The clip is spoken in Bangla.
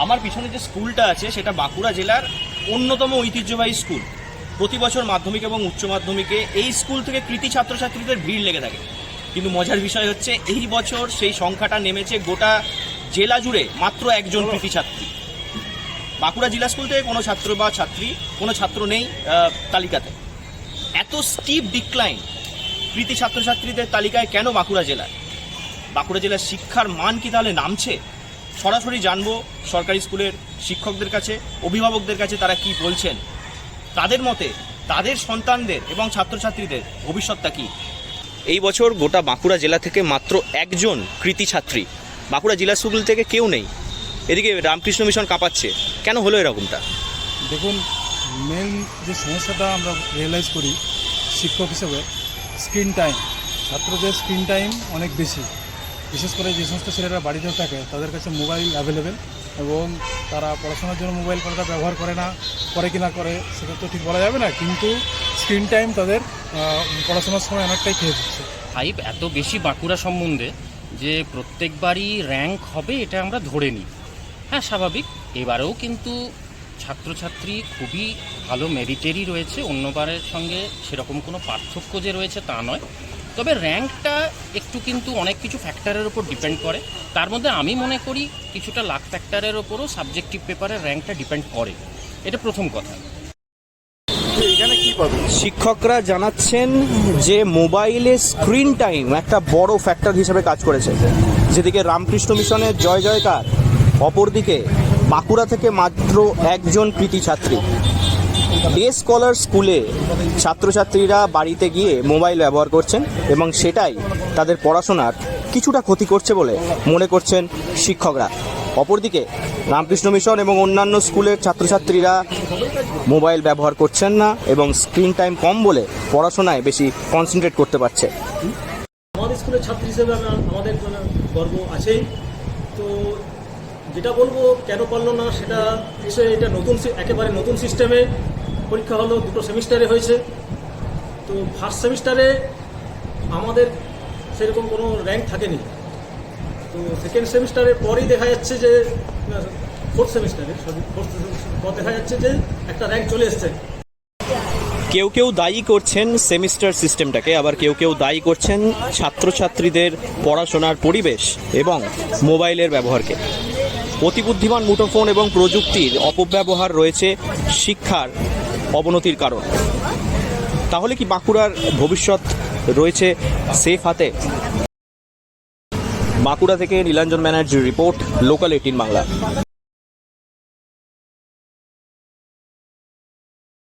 আমার পিছনে যে স্কুলটা আছে সেটা বাঁকুড়া জেলার অন্যতম ঐতিহ্যবাহী স্কুল। প্রতি বছর মাধ্যমিক এবং উচ্চ মাধ্যমিকে এই স্কুল থেকে কৃতি ছাত্রছাত্রীদের ভিড় লেগে থাকে, কিন্তু মজার বিষয় হচ্ছে এই বছর সেই সংখ্যাটা নেমেছে গোটা জেলা জুড়ে মাত্র একজন কৃতি ছাত্রী। বাঁকুড়া জেলা স্কুল থেকে কোনো ছাত্র বা ছাত্রী, কোনো ছাত্র নেই তালিকাতে। এত স্টিপ ডিক্লাইন কৃতি ছাত্রছাত্রীদের তালিকায় কেন বাঁকুড়া জেলায়? বাঁকুড়া জেলার শিক্ষার মান কি তাহলে নামছে? সরাসরি জানবো সরকারি স্কুলের শিক্ষকদের কাছে, অভিভাবকদের কাছে তারা কি বলছেন। তাদের মতে তাদের সন্তানদের এবং ছাত্রছাত্রীদের ভবিষ্যৎটা কি। এই বছর গোটা বাঁকুড়া জেলা থেকে মাত্র একজন কৃতি ছাত্রী, বাঁকুড়া জেলা স্কুল থেকে কেউ নেই। এদিকে রামকৃষ্ণ মিশন কাঁপাচ্ছে, কেন হলো এরকমটা? দেখুন, মেন যে সমস্যাটা আমরা রিয়েলাইজ করি শিক্ষক হিসেবে, স্ক্রিন টাইম। ছাত্রদের স্ক্রিন টাইম অনেক বেশি, বিশেষ করে যে সমস্ত ছেলেরা বাড়িতে থাকে তাদের কাছে মোবাইল অ্যাভেলেবেল, এবং তারা পড়াশোনার জন্য মোবাইল কতটা ব্যবহার করে না, করে কি না করে সেটা তো ঠিক বলা যাবে না, কিন্তু স্ক্রিন টাইম তাদের পড়াশোনার সময় অনেকটাই খেয়ে দিচ্ছে। হাইপ এত বেশি বাঁকুড়া সম্বন্ধে যে প্রত্যেকবারই র্যাঙ্ক হবে এটা আমরা ধরে নিই। হ্যাঁ, স্বাভাবিক। এবারেও কিন্তু ছাত্রছাত্রী খুবই ভালো মেরিটেরই রয়েছে, অন্যবারের সঙ্গে সেরকম কোনো পার্থক্য যে রয়েছে তা নয়। তবে র্যাঙ্কটা একটু কিন্তু অনেক কিছু ফ্যাক্টরের ওপর ডিপেন্ড করে। তার মধ্যে আমি মনে করি কিছুটা লাক ফ্যাক্টরের ওপরও সাবজেক্টিভ পেপারের র্যাঙ্কটা ডিপেন্ড করে। এটা প্রথম কথা। শিক্ষকরা জানাচ্ছেন যে মোবাইলে স্ক্রিন টাইম একটা বড় ফ্যাক্টর হিসেবে কাজ করেছে। যেদিকে রামকৃষ্ণ মিশনের জয় জয়কার, অপরদিকে বাঁকুড়া থেকে মাত্র একজন কৃতি ছাত্রী। ডে স্কলার স্কুলে ছাত্রছাত্রীরা বাড়িতে গিয়ে মোবাইল ব্যবহার করছেন এবং সেটাই তাদের পড়াশোনার কিছুটা ক্ষতি করছে বলে মনে করছেন শিক্ষকরা। অপরদিকে রামকৃষ্ণ মিশন এবং অন্যান্য স্কুলের ছাত্রছাত্রীরা মোবাইল ব্যবহার করছেন না এবং স্ক্রিন টাইম কম বলে পড়াশোনায় বেশি কনসেন্ট্রেট করতে পারছে। আমাদের স্কুলের ছাত্রী হিসেবে আমাদের গর্ব আছেই। তো যেটা বলবো কেন পারলো না সেটা বিষয়ে, এটা নতুন, একেবারে নতুন সিস্টেমে পরীক্ষা হলো, 2 সেমিস্টারে হয়েছে। তো ফার্স্ট সেমিস্টারে আমাদের সেরকম কোনো র্যাঙ্ক থাকেনি। তো সেকেন্ড সেমিস্টারের পরেই দেখা যাচ্ছে যে ফোর্থ সেমিস্টারে দেখা যাচ্ছে যে একটা র্যাঙ্ক চলে এসছে। কেউ কেউ দায়ী করছেন সেমিস্টার সিস্টেমটাকে, আবার কেউ কেউ দায়ী করছেন ছাত্রছাত্রীদের পড়াশোনার পরিবেশ এবং মোবাইলের ব্যবহারকে। অতিবুদ্ধিমান মুঠোফোন এবং প্রযুক্তির অপব্যবহার রয়েছে শিক্ষার অবনতির কারণ। তাহলে কি বাঁকুড়ার ভবিষ্যৎ রয়েছে সেফ হাতে? বাঁকুড়া থেকে নীলাঞ্জন ব্যানার্জির রিপোর্ট, লোকাল 18 বাংলা।